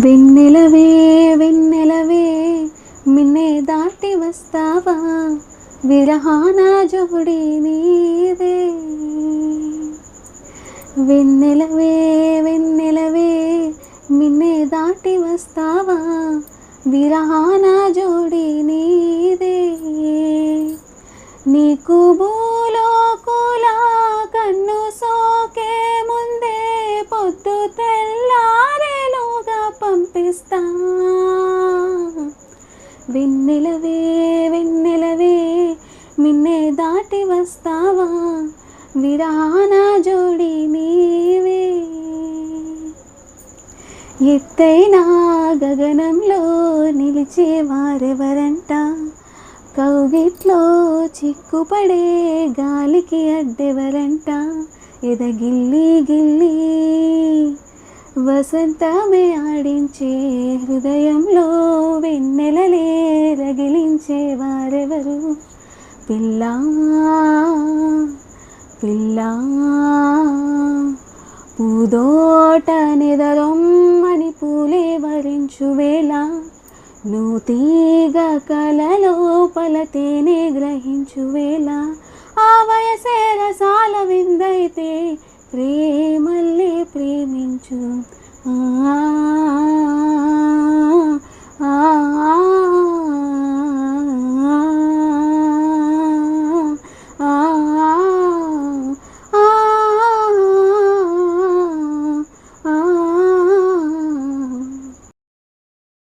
వెన్నెలవే వెన్నెలవే మిన్నే దాటి వస్తావా, విరహాన జోడి నీదే. వెన్నెలవే వెన్నెలవే మిన్నే దాటి వస్తావా, విరహాన జోడి నీదే. నీకు భూలోకుల కన్ను సోకే ముందే పొద్దు తెల్లారేలోగా పంపిస్తా. వెన్నెలవే వెన్నెలవే మిన్నే దాటి వస్తావా, విరహాన జోడి నీవే. ఎత్తైన గగనంలో నిలిచేవారెవరంట, కౌగిట్లో చిక్కుపడే గాలికి అడ్డెవరంట. ఎదగిల్లి గిల్లి వసంతమే ఆడించే హృదయంలో వెన్నెలలే రగిలించే వారెవరు. పిల్లా పిల్లా పూదోట నెదరొమ్మని పూలే వరించు వేళ, నువ్వు తీగ కలలోపల తేనె గ్రహించు వేళ. ఆ వయసే రసాల విందైతే ప్రేమల్లే ప్రేమించు. ఆ